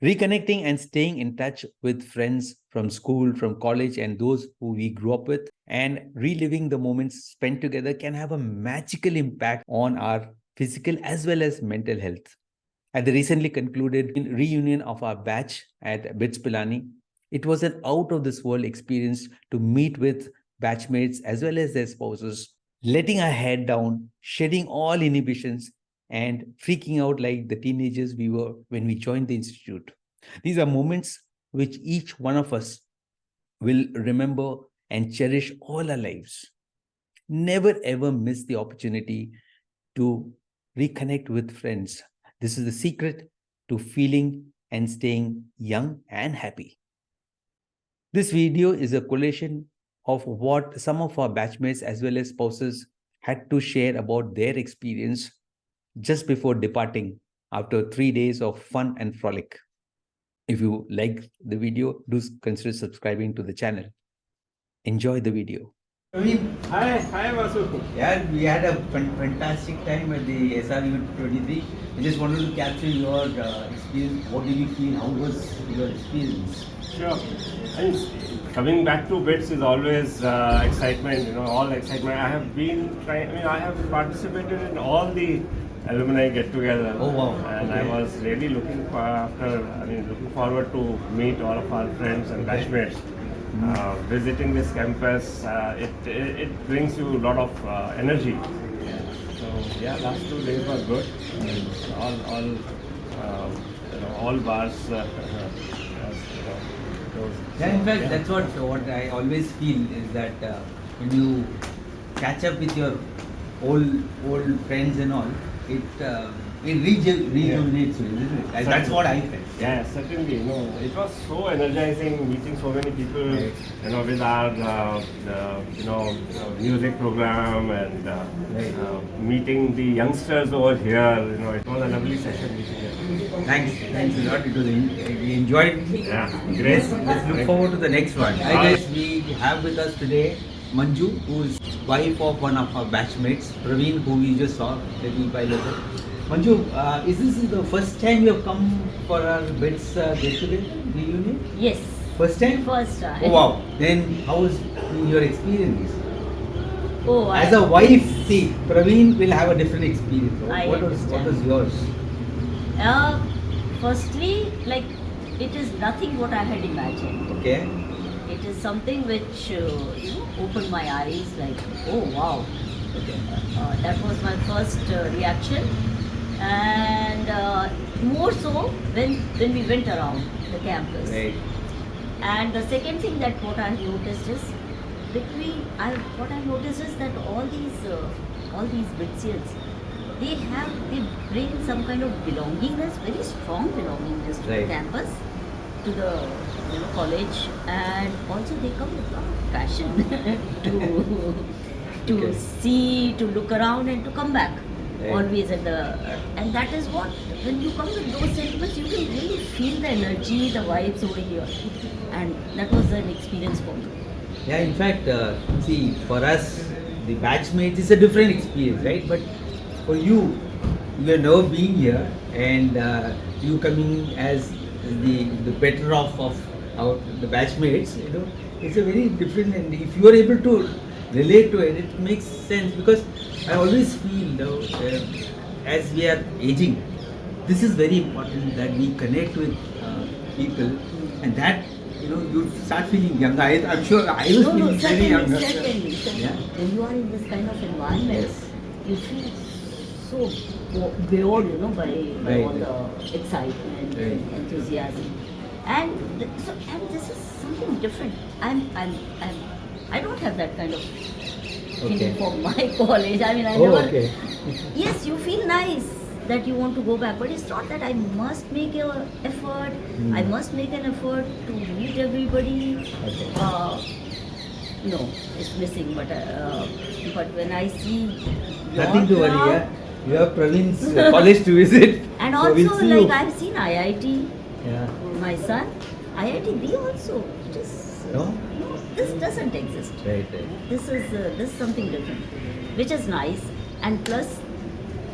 Reconnecting and staying in touch with friends from school, from college, and those who we grew up with, and reliving the moments spent together can have a magical impact on our physical as well as mental health. At the recently concluded reunion of our batch at BITS Pilani, it was an out of this world experience to meet with batchmates as well as their spouses, letting our head down, shedding all inhibitions, and freaking out like the teenagers we were when we joined the institute. These are moments which each one of us will remember and cherish all our lives. Never ever miss the opportunity to reconnect with friends. This is the secret to feeling and staying young and happy. This video is a collation of what some of our batchmates as well as spouses had to share about their experience just before departing after 3 days of fun and frolic. If you like the video, do consider subscribing to the channel. Enjoy the video. Hi, Vasu. Yeah, we had a fantastic time at the SRU 23. I just wanted to capture your experience. What did you feel? How was your experience? Sure. And coming back to bits is always excitement, all excitement. I have been trying, I have participated in all the alumni get-together. Oh, wow. And Okay. I was really looking forward to meet all of our friends and batchmates. Visiting this campus, it brings you a lot of energy. So yeah, last 2 days were good. All bars. Yeah, in fact, that's what I always feel is that when you catch up with your old friends and all, it rejuvenates you, isn't it? And that's what I felt. Yeah, certainly. It was so energizing meeting so many people. Right. With our music program and meeting the youngsters over here. It was a lovely session meeting here. Thanks a lot. It was we enjoyed. Yeah, great. Let's look forward to the next one. I guess we have with us today Manju, who is wife of one of our batchmates, Praveen, who we just saw little while ago. Manju, is this the first time you have come for our BITS get-together reunion? Yes. First time? First time. Oh wow! Then how was your experience? Oh, As a wife, see, Praveen will have a different experience. I What understand. was yours? Firstly, like, it is nothing what I had imagined. Okay. It is something which opened my eyes. Like, oh wow, Okay. that was my first reaction, and more so when we went around the campus. Right. And the second thing that what I noticed is what I noticed is that all these Bitsians, they bring some kind of belongingness, very strong belongingness to Right. the campus, to the college, and also they come with a lot of passion to Okay. see, to look around, and to come back. Right. Always at the and that is what, when you come with those sentiments, you can really feel the energy, the vibes over here, and that was an experience for me. Yeah, in fact, see, for us, the batchmates is a different experience, right? But for you, you have never been here, and you coming as the better off of the batchmates, it's a very different. And if you are able to relate to it, it makes sense, because I always feel, as we are aging, this is very important that we connect with people, and that you start feeling younger. I'm sure I was feeling very younger. Certainly. Yeah. When you are in this kind of environment, Yes. you feel so bored, by Right. all the excitement Right. and enthusiasm, and this is something different. I don't have that kind of feeling Okay. for my college. I mean, I Oh, never. okay. Yes, you feel nice that you want to go back, but it's not that I must make an effort. Hmm. I must make an effort to meet everybody. Okay. No, it's missing. But when I see Nothing to your worry. crowd, Yeah, you have Praveen's college to visit. and so also we'll see like you. I've seen IIT. Yeah. My son, IIT B also. It is, No? this doesn't exist. Right. This is something different, which is nice, and plus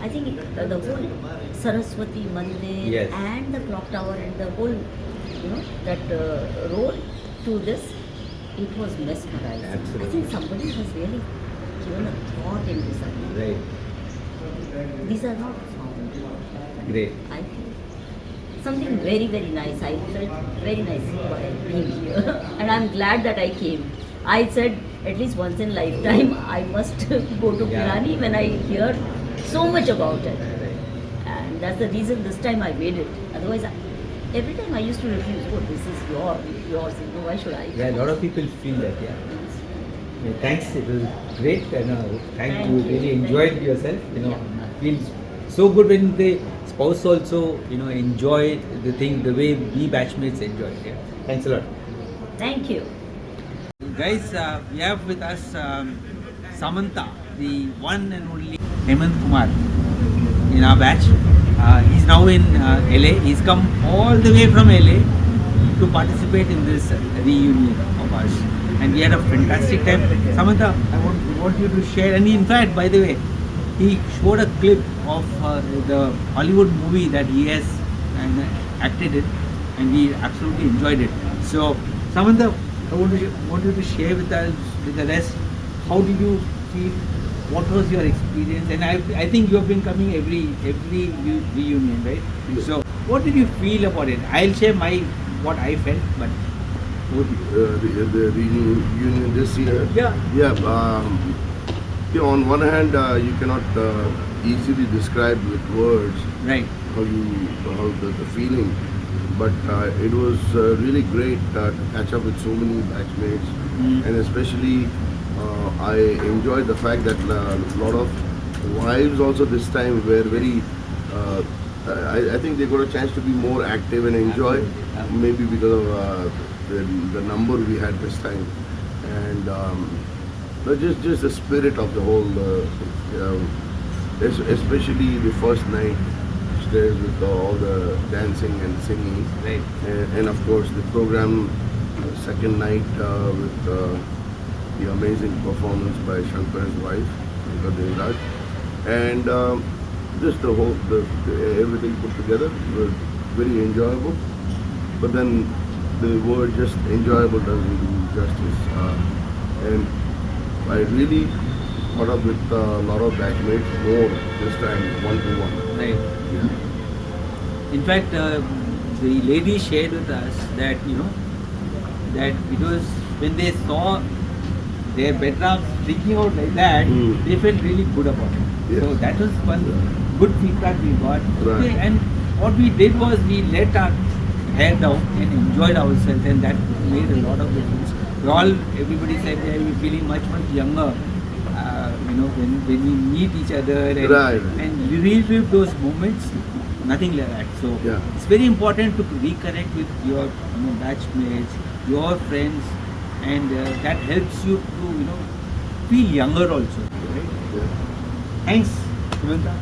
I think the whole Saraswati Mandir Yes. and the clock tower and the whole, that role to this, it was mesmerizing. Absolutely. I think somebody has really given a thought into something. Right. These are not found. Great. I feel something very, very nice. I felt very nice while being here. And I'm glad that I came. I said at least once in lifetime I must go to Yeah. Pilani when I hear so much about it. Right. And that's the reason this time I made it. Otherwise, every time I used to refuse. Oh, this is yours. Why should I? Yeah, a lot of people feel that, yeah. Yeah, thanks, it was great. Thank you. you. Really Thank enjoyed you. yourself. Yeah. Feels so good when the spouse also, enjoy the thing the way we batchmates enjoy it. Yeah. Thanks a lot. Thank you. Guys, we have with us Samantha, the one and only Hemant Kumar in our batch. He's now in LA. He's come all the way from LA to participate in this reunion of ours. And we had a fantastic time. Samantha, I want you to share. And in fact, by the way, he showed a clip of the Hollywood movie that he has acted in, and we absolutely enjoyed it. So, Samantha, I want you to share with us, with the rest, how did you feel? What was your experience? And I think you have been coming every reunion, right? So, what did you feel about it? I'll share what I felt, but what did you? The reunion this year. Yeah. Yeah. On one hand, you cannot easily describe with words Right. how the feeling, but it was really great to catch up with so many batchmates, and especially I enjoyed the fact that a lot of wives also this time were very. I think they got a chance to be more active and enjoy, Absolutely. maybe because of the number we had this time, and but just the spirit of the whole, especially the first night stairs with all the dancing and singing, Right. and of course the program second night with the amazing performance by Shankar's wife, Shankar Devraj, and just the whole everything put together was very enjoyable. But then the word just enjoyable doesn't do justice, and I really caught up with a lot of batchmates more this time, one-to-one. Right. Yeah. In fact, the lady shared with us that that it was when they saw their bedrooms freaking out like that, they felt really good about it. Yes. So that was one good feedback we got. Right. Okay, and what we did was we let our hair down and enjoyed ourselves, and that made a lot of difference. Everybody said they were feeling much younger. When we meet each other and, Right. and relive those moments, nothing like that. So Yeah. it's very important to reconnect with your batchmates, your friends, and that helps you to feel younger also. Right? Yeah. Thanks, Samantha.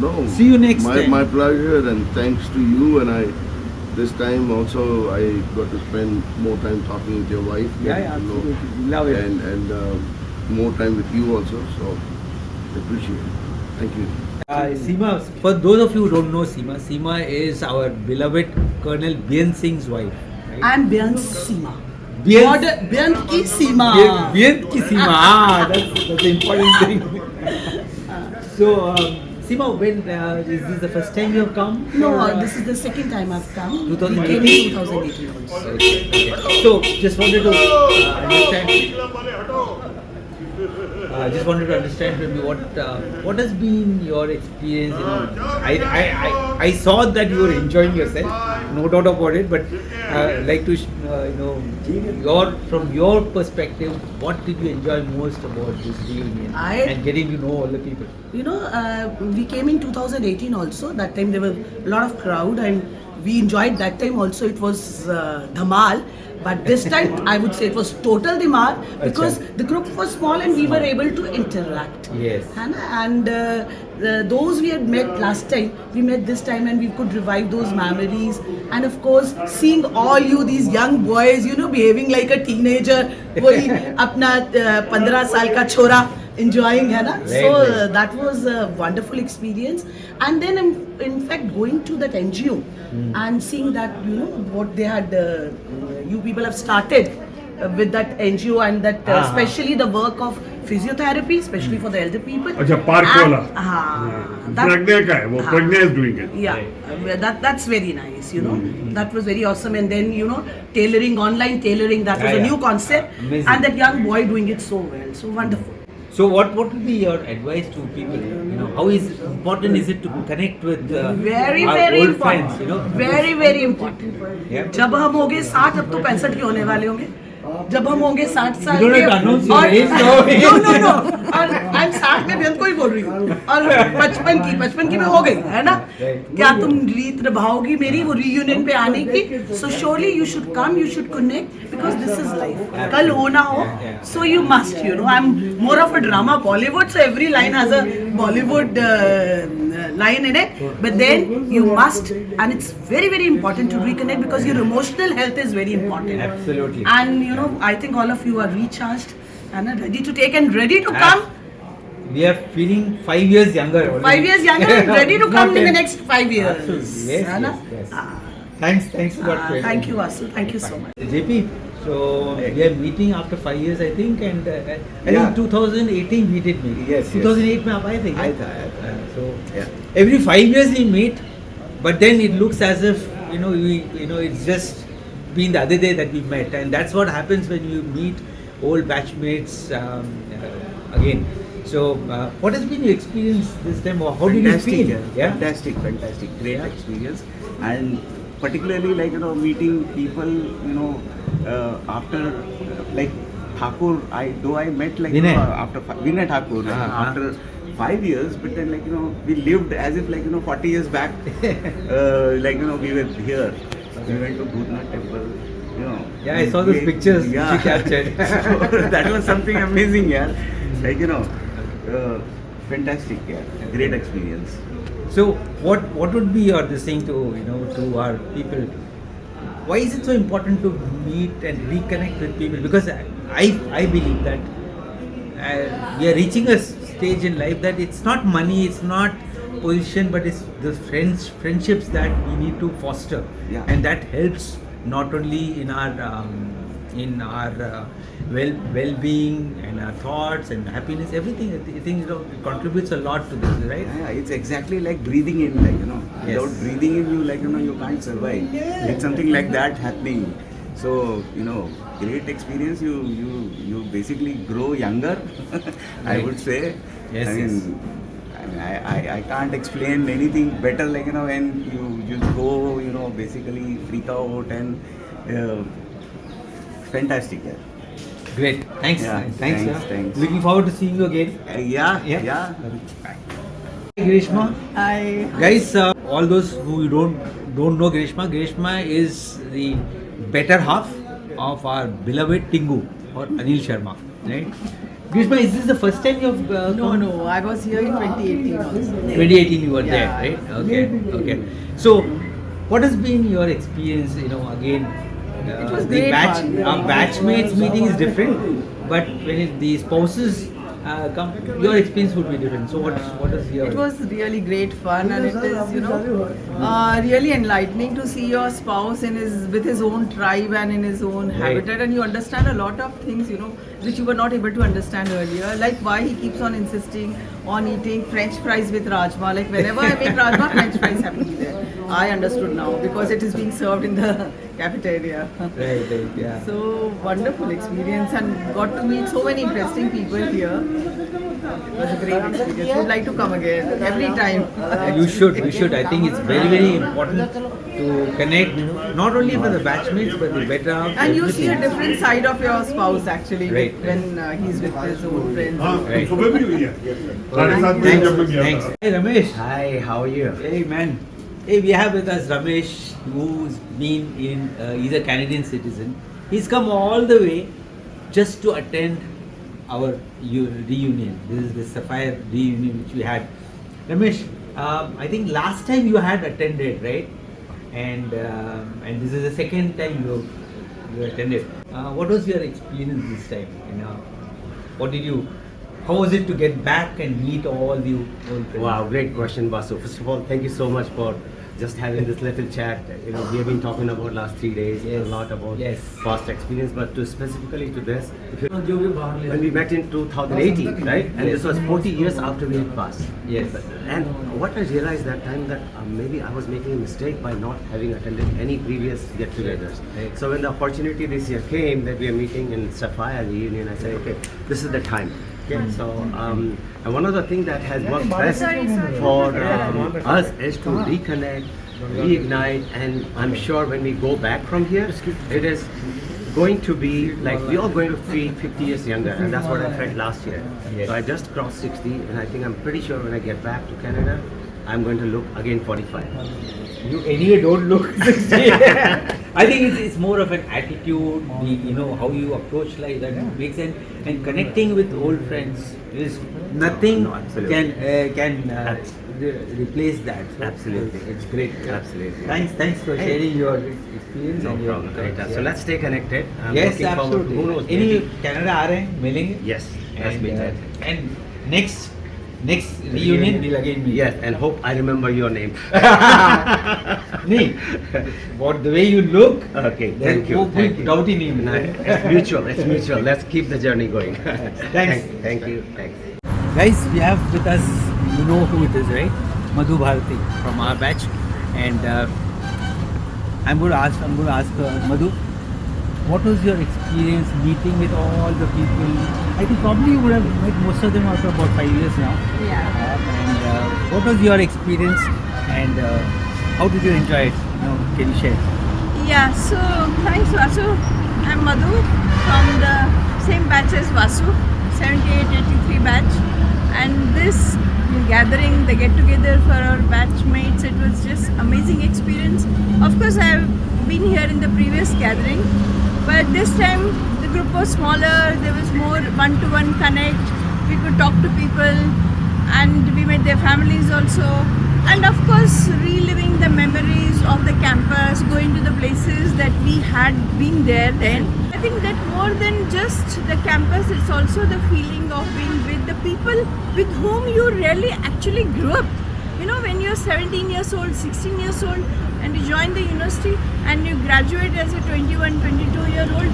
No. See you next time. My pleasure, and thanks to you. And this time also I got to spend more time talking with your wife. Yeah, getting to know, absolutely. Love it. and more time with you also. So appreciate it. Thank you. Seema, for those of you who don't know Seema is our beloved Colonel Bien Singh's wife. Right? I'm Beyond Seema. Bien- Beyond ki Seema. Bien ki Seema. That's the important thing. So, Seema, when is this the first time you have come? No, for, this is the second time I've come. 2018? We came in 2018 also. Okay. So, just wanted to understand. Just wanted to understand from you what has been your experience. I saw that you were enjoying yourself, no doubt about it. But like to from your perspective, what did you enjoy most about this reunion and getting to know all the people? We came in 2018 also. That time there were a lot of crowd and we enjoyed that time also. It was dhamal. But this time I would say it was total Dimar because the group was small and we were able to interact. Yes. And those we had met last time, we met this time and we could revive those memories. And of course, seeing all you, these young boys, behaving like a teenager, वही अपना 15 साल का छोरा, enjoying, है ना? Right, So right. that was a wonderful experience. And then in fact going to that NGO and seeing that what they had, you people have started with that NGO and that especially the work of physiotherapy, especially for the elder people. अच्छा park And- वाला हाँ, that- Pragya का है वो हाँ. Pragya is doing it Yeah, that's very nice, That was very awesome. And then, tailoring, online tailoring, that was Yeah, a yeah. new concept. Amazing. And that young boy doing it so well. So wonderful. So what would be your advice to people? How important is it to connect with Very, our very old important. friends? Very, very important. Yeah. जब हम होंगे 60, अब तो 65 के होने वाले होंगे. जब हम होंगे 60 साल You don't के have to announce your age now. no. और I'm 60 में बेहद को ही बोल रही हूँ. और 55 की में हो गई, है ना? क्या तुम रीत निभाओगी मेरी वो reunion पे आने की? So surely you should come, you should connect because this is life. कल हो ना हो, so you must. I'm more of a drama Bollywood, so every line has a Bollywood line in it. But then you must, and it's very, very important to reconnect because your emotional health is very important. Absolutely. And I think all of you are recharged and are ready to take and ready to come. We are feeling 5 years younger. already. 5 years younger and ready to Not come in the 10. next 5 years. Absolutely. Yes, है ना? yes. Ah, Thanks a lot for it. thank you, Asu. Thank you so much. JP, so we are meeting after 5 years, I think, and I Yeah. think 2018 we did meet. Yes, yes. 2008 में आप आए थे क्या? आया था. So Yeah. every 5 years we meet, but then it looks as if it's just been the other day that we met, and that's what happens when you meet old batchmates again. So what has been your experience this time? Or how did you Fantastic, feel? yeah. Fantastic, great Yeah. experience, and particularly meeting people, after like Thakur. I met Vinay. After Vinay Thakur after 5 years, but then we lived as if 40 years back, we were here. We went to Bhutnath temple. Yeah, I saw those pictures which you captured. So that was something amazing, yeah. Fantastic, yeah. Great experience. So what would be your this thing to to our people? Why is it so important to meet and reconnect with people? Because I believe that we are reaching a stage in life that it's not money, it's not position, but it's the friendships that we need to foster, Yeah. and that helps not only in our well-being and our thoughts and happiness, everything. I think it contributes a lot to this, right? Yeah, it's exactly like breathing in, without breathing in, you can't survive. It's something like that happening. So, great experience. You basically grow younger, I Right. would say. Yes, I mean, I can't explain anything better, when you go, basically freak out and fantastic, yeah. Great. Thanks. Yeah, Thanks. thanks. Looking forward to seeing you again. Yeah. Hey, Grishma. Hi. Guys, all those who don't know Grishma is the better half of our beloved Tingu or Anil Sharma, right? Grishma, is this the first time you've No, I was here in 2018 also. 2018 you were Yeah. there, right? Okay. So, what has been your experience? Again, It was the great fun. batchmates meeting is different, but when the spouses come, your experience would be different. So, what is your? It was really great fun, and it is, really enlightening to see your spouse with his own tribe and in his own Right. habitat, and you understand a lot of things, which you were not able to understand earlier, like why he keeps on insisting on eating French fries with rajma. Like whenever I make rajma, French fries have to be there. I understood now because it is being served in the cafeteria. Right, yeah. So wonderful experience, and got to meet so many interesting people here. It was a great experience. Would like to come again every time. You should. I think it's very, very important to connect, not only for the batchmates, but the better half. And you see a everything. different side of your spouse actually Right. when he's with his own friends. Right. सुबह भी हुई है साढ़े सात बजे जब मैं गया Thanks. था Hey, Ramesh. Hi, how are you? Hey, man. Hey, we have with us Ramesh, who's been he's a Canadian citizen. He's come all the way just to attend our reunion. This is the Sapphire reunion which we had. Ramesh, I think last time you had attended, right? And this is the second time you attended. What was your experience this time? What did you How was it to get back and meet all the old friends? Wow, great question, Basu. First of all, thank you so much for just having this little chat. You know, we have been talking about last 3 days, a lot about past experience, but to specifically to this, when we met in 2018, right? And this was 40 years after we had passed. Yes. And what I realized that time that maybe I was making a mistake by not having attended any previous get-togethers. Right. So when the opportunity this year came that we are meeting in Sapphire reunion, I said, okay, this is the time. Okay, so and one of the things that has worked best for us is to reconnect, reignite, and I'm sure when we go back from here, it is going to be like we are going to feel 50 years younger, and that's what I felt last year. Yes. So I just crossed 60, and I think I'm pretty sure when I get back to Canada, I'm going to look again 45. You anyway don't look 60. I think it's more of an attitude, you know, how you approach life that makes sense. And connecting with old friends is nothing No, absolutely. can replace that. So Absolutely. it's great. Absolutely. Thanks for sharing your experience. No and your problem. thoughts. Right. So let's stay connected. I'm Yes, looking forward to absolutely. who knows. Any maybe- Canada आ रहे हैं मिलेंगे. Yes, let's And, meet that. and next reunion we'll again meet. Yes, and hope I remember your name. Nee, what the way you look. Okay, there thank you. no Thank you. doubt in him. It's mutual. It's mutual. Let's keep the journey going. Thanks. Thank you. Thanks. Guys, we have with us, you know who it is, right? Madhu Bharati from our batch, and I'm going to ask Madhu, what was your experience meeting with all the people? I think probably you would have met most of them after about 5 years now. Yeah. And what was your experience, and how did you enjoy it? You know, can you share? Yeah, so thanks Vasu. I'm Madhu from the same batch as Vasu, 78-83 batch. And this gathering, the get together for our batchmates, it was just amazing experience. Of course, I have been here in the previous gathering, but this time the group was smaller, there was more one-to-one connect, we could talk to people and we met their families also. And of course, reliving the memories of the campus, going to the places that we had been there then. I think that more than just the campus, it's also the feeling of being with the people with whom you really actually grew up. You know, when you're 17 years old, 16 years old, and you join the university and you graduate as a 21, 22-year-old,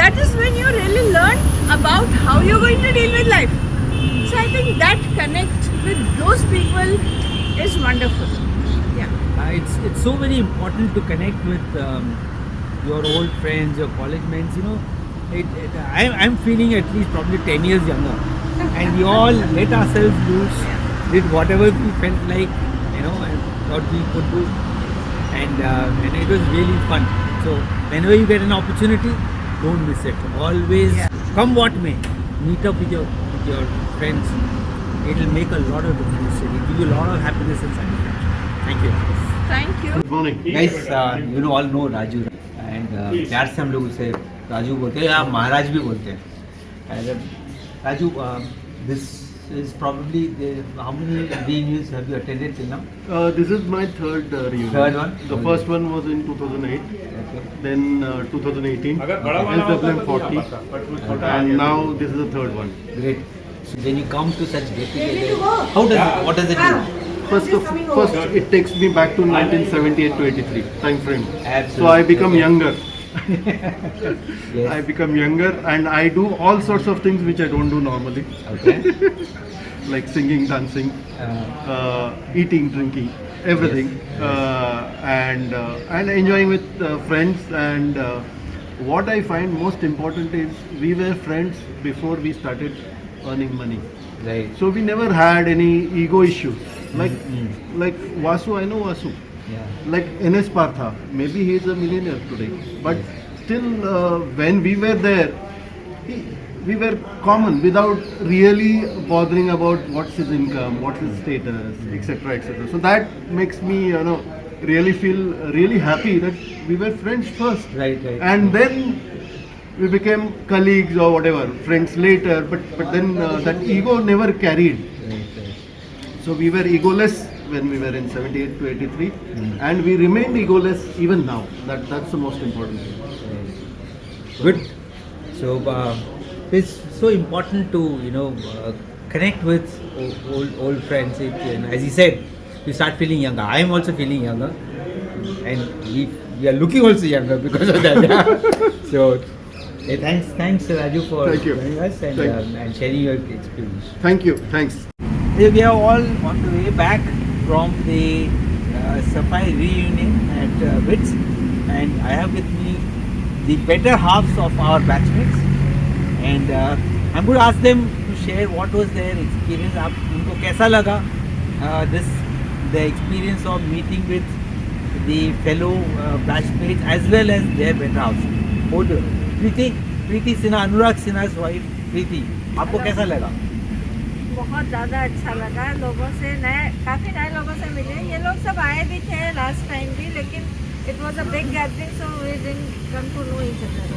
that is when you really learn about how you're going to deal with life. So I think that connect with those people is wonderful. Yeah. It's so very important to connect with your old friends, your college mates. You know, I'm feeling at least probably 10 years younger, and we all let ourselves loose, did whatever we felt like, you know, and thought we could do, and it was really fun. So whenever you get an opportunity, don't miss it. Always, come what may, meet up with your friends. It will make a lot of difference. It will give you a lot of happiness and satisfaction. Thank you. Thank you. Good morning. Guys, you know all know Raju, and प्यार से हम लोग उसे राजू बोलते हैं या महाराज भी बोलते हैं. And Raju, this is probably how many reunions have you attended till now? This is my third reunion. Third one? The first one was in 2008, Okay. then 2018, SWM 40, and now this is the third one. Great. So when you come to such get-together, what does it do? First, it takes me back to 1978 to 83 time frame. Absolutely. So I become Okay. younger. Yes. I become younger, and I do all sorts of things which I don't do normally, Okay. like singing, dancing, eating, drinking, everything, and enjoying with friends. And what I find most important is we were friends before we started earning money. Right. So we never had any ego issues. Like Vasu, I know Vasu. Yeah. Like NS Partha, maybe he is a millionaire today, but still when we were there, we were common without really bothering about what's his income, what's his status, etc., etc. So that makes me, you know, really feel really happy that we were friends first, Right. and then we became colleagues or whatever, friends later. But then that ego never carried. Right. So we were egoless when we were in 78 to 83, and we remained egoless even now. That's the most important thing. Good. So it's so important to connect with old friends. As he said, you start feeling younger. I am also feeling younger, and we are looking also younger because of that. So, thanks Raju for Thank you. joining us Thank you. and sharing your experience. Thank you. Thanks. We are all on the way back from the Safai reunion at WITS, and I have with me the better halves of our batchmates, and I'm going to ask them to share what was their experience. आप उनको कैसा लगा the experience of meeting with the fellow batchmates as well as their better halves. Hold on. Preeti Sinha, Anurag Sinha's wife, Preeti, आपको कैसा लगा? बहुत ज़्यादा अच्छा लगा लोगों से काफ़ी नए लोगों से मिले ये लोग सब आए भी थे लास्ट टाइम भी लेकिन it was a big gathering so we didn't come to know each other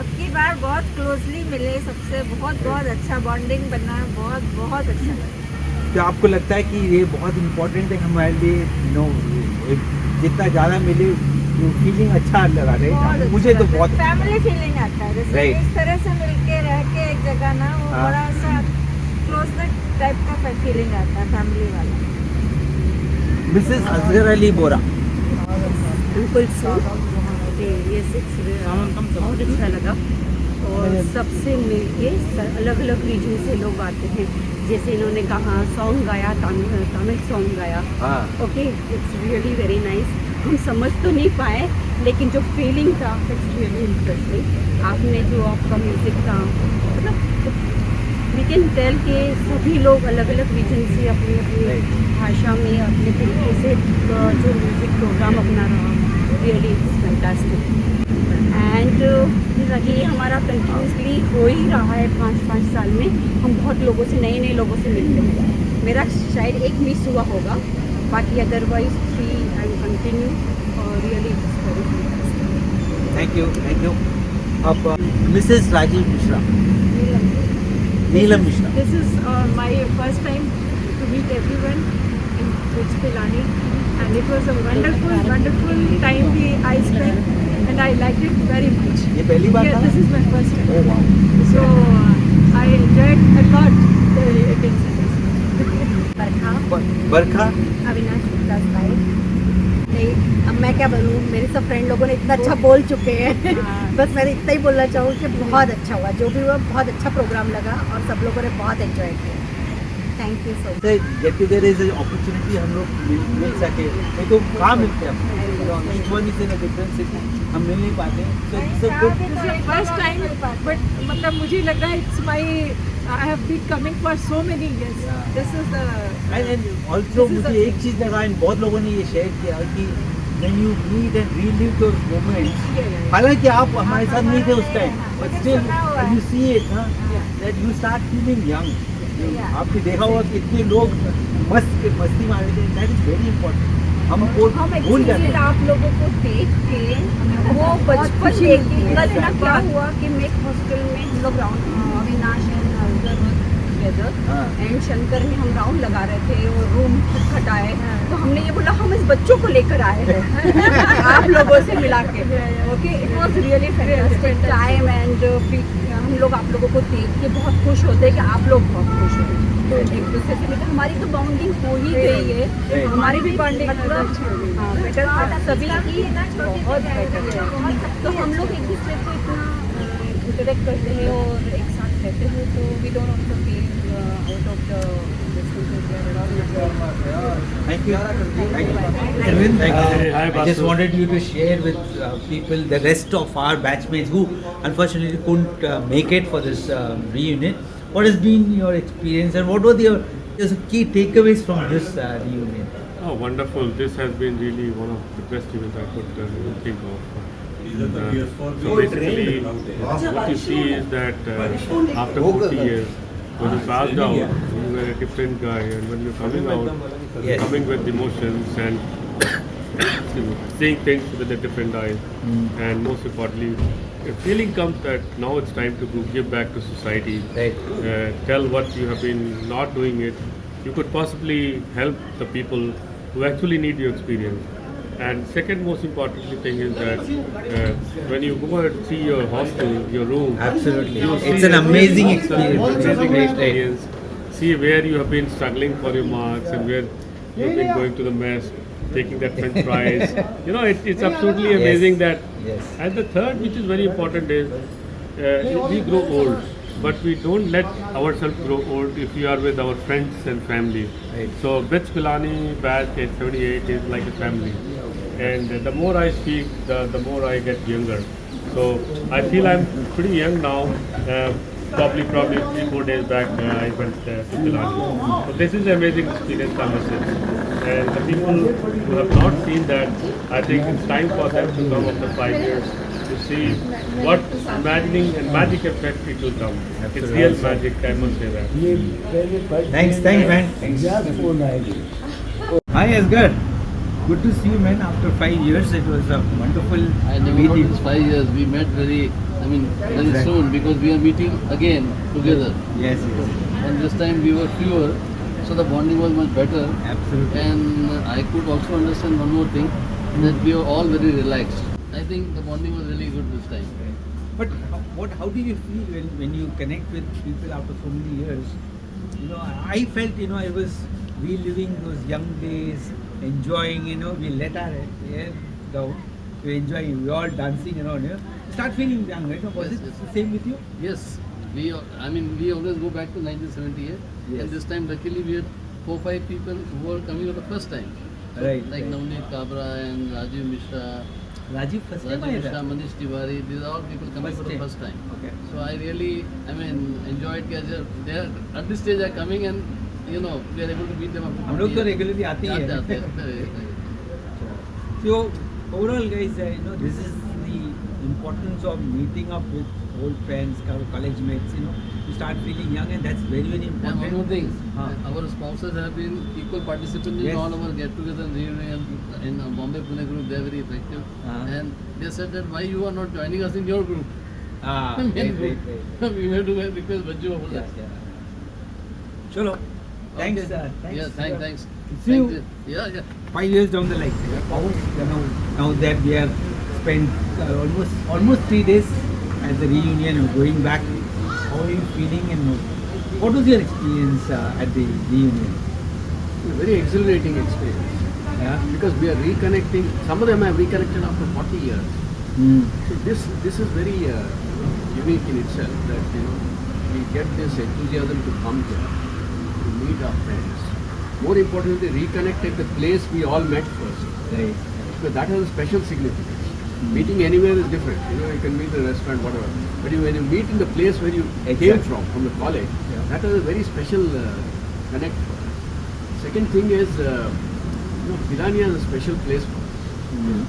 अब की बार बहुत क्लोजली मिले सबसे बहुत अच्छा बॉन्डिंग बना बहुत अच्छा लगा तो आपको लगता है कि ये बहुत इम्पोर्टेंट है हमारे लिए जितना ज़्यादा मिले फीलिंग अच्छा लगा रहे मुझे तो बहुत फैमिली फीलिंग आता है जैसे इस तरह से मिलके रह के एक जगह ना वो बड़ा सा क्लोजनेस टाइप का फीलिंग आता है फैमिली वाला मिसेस असगर अली बोरा बिल्कुल ये बहुत अच्छा लगा और सबसे मिलके अलग अलग रीजन से लोग आते हैं जैसे इन्होंने कहा सॉन्ग गाया तमिल सॉन्ग गाया okay it's really very nice हम समझ तो नहीं पाए लेकिन जो फीलिंग था इट्स रियली इंटरेस्टिंग आपने जो आपका म्यूज़िक था मतलब वी कैन टेल के सभी लोग अलग अलग रीजन से अपनी अपनी भाषा में अपने तरीके से जो म्यूज़िक प्रोग्राम अपना रहा रियली इट्स फैंटास्टिक एंड ये हमारा कंटिन्यूसली हो ही रहा है 5 साल में हम बहुत लोगों से नए लोगों से मिलते हैं मेरा शायद एक मिस हुआ होगा बाकी otherwise 3 I continue really thank you अब Mrs Rajeev Mishra Neelam Mishra This is my first time to meet everyone in Pilani and it was a wonderful time I spent and I liked it very much. ये पहली बार था? This is my first time. Oh wow. So I enjoyed a lot the attention. बरखा अविनाश दास भाई नहीं अब मैं क्या बोलूँ मेरे सब फ्रेंड लोगों ने इतना अच्छा बोल चुके हैं बस मैं इतना ही बोलना चाहूँ कि बहुत अच्छा हुआ जो भी हुआ बहुत अच्छा प्रोग्राम लगा और सब लोगों ने बहुत एंजॉय किया thank you so much get together is opportunity हम लोग मिल सके नहीं तो कहाँ मिलते हैं हम मिल नहीं पाते This is the first time but मतलब मुझे लग रहा है it's my I have been coming for so many years. This is the and also मुझे एक चीज़ लगा and बहुत लोगों ने ये शेयर किया कि when you meet and relive those moments हालांकि आप हमारे साथ नहीं थे उस time but still when you see it that you start feeling young आपने देखा होगा कितने लोग मस्ती मार रहे थे that is very important हम भूल जाते हैं आप लोगों को देख के वो बचपन देख के कल ना क्या हुआ कि मैं एक हॉस्टल में हम लोग राउंड अविनाश एंड शंकर में हम राउंड लगा रहे थे और रूम खटाए तो हमने ये बोला हम इस बच्चों को लेकर आए हैं आप लोगों से मिला के okay it was really fantastic time and हम लोग आप लोगों को देख के बहुत खुश होते हैं कि आप लोग बहुत खुश हो तो एक दूसरे से मिलकर हमारी तो बाउंडिंग हो ही गई है हमारी भी बाउंडिंग बेटर सभी की बहुत बेटर है तो हम लोग एक दूसरे को इतना इंटरेक्ट करते हैं और एक साथ रहते हैं तो we don't also feel out of the Thank you. Arvind, I just wanted you to share with people, the rest of our batchmates who unfortunately couldn't make it for this reunion. What has been your experience and what were your key takeaways from this reunion? Oh, wonderful. This has been really one of the best events I could think of. So basically, what you see is that after 40 years, when you passed out, you were a different guy, and when you're coming out, you're coming with emotions and seeing things with a different eyes. And most importantly, a feeling comes that now it's time to give back to society. Right. Tell what you have been not doing it. You could possibly help the people who actually need your experience. And second most importantly thing is that when you go and see your hostel, your room, Absolutely. you It's see an amazing it's an experience. amazing Right, right. experience. See where you have been struggling for your marks and where you have been going to the mess, taking that French fries. It's absolutely amazing that. Yes. And the third, which is very important, is we grow old, but we don't let ourselves grow old if we are with our friends and family. Right. So with Pilani batch 78 is like a family, and the more I speak, the more I get younger. So I feel I'm pretty young now. Probably 3-4 days back I went to Pilani. So this is an amazing experience, I must say. And the people who have not seen that, I think it's time for them to come after 5 years to see what imagining and magic effect it will come. It's real magic, I must say that. Thanks, man. Thanks. Hi, Asghar. Good to see you, man. After 5 years, it was a wonderful I never thought meeting. it's 5 years. We met very soon because we are meeting again together. Yes. And this time we were fewer, so the bonding was much better. Absolutely. And I could also understand one more thing, that we were all very relaxed. I think the bonding was really good this time. But how do you feel when you connect with people after so many years? I felt, I was reliving those young days, enjoying, we let our hair down, we enjoying, we all dancing around, start feeling young, right? Was Yes, it yes. the same with you? Yes, we always go back to 1978. Yes. And this time luckily we had 4-5 people who were coming for the first time. Right. Like Navneet Kabra and Rajiv Mishra. Rajiv, first time Rajiv Mishra, I Manish Tiwari, these are all people coming for the first time. Okay. So I really, enjoyed that they are at this stage are coming and we are able to meet them after हम लोग 50 तो years. regularly आते ही हैं. आते हैं. So overall, guys, this is the importance of meeting up with old friends, college mates. You start feeling young, and that's very, very And important. one more thing, Huh. our sponsors have been equal participants Yes. in all our get-together and reunion in Bombay Pune group. They are very effective, and they said that why you are not joining us in your group? Right. We have to request Bajju over Yes, that. yeah. Chalo. Thanks. Okay. Thanks. Yeah, thanks. See you. Yeah. 5 years down the line. Now that we have spent almost 3 days at the reunion and going back, how are you feeling and what was your experience at the reunion? A very exhilarating experience. Yeah. Because we are reconnecting. Some of them have reconnected after 40 years. So this is very unique in itself that we get this enthusiasm to come here, to meet our friends. More importantly, reconnect at the place we all met first. Right. Because that has a special significance. Meeting anywhere is different. You can meet in a restaurant, whatever. But when you meet in the place where you came from the college, that has a very special connect for us. Second thing is, Pilani has a special place for us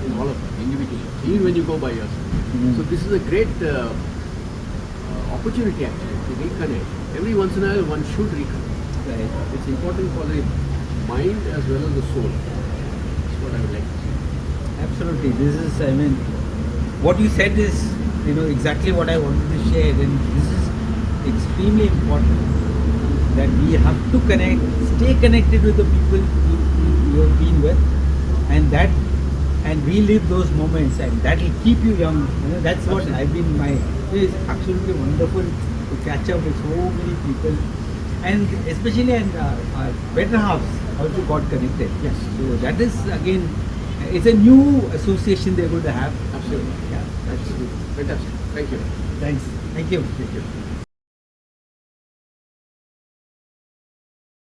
in all of us, individually, even when you go by yourself. So this is a great opportunity actually to reconnect. Every once in a while, one should reconnect. Right. It's important for the mind as well as the soul. That's what I would like to say. Absolutely. This is, what you said is, exactly what I wanted to share. And this is extremely important that we have to connect, stay connected with the people you have been with, and relive those moments, and that will keep you young. That's what I've been. It's absolutely wonderful to catch up with so many people, and especially our better halves also got connected. Yes. So that is again. It's a new association they're going to have. Absolutely. Yeah, That's fantastic. Thank you. Thanks. Thank you.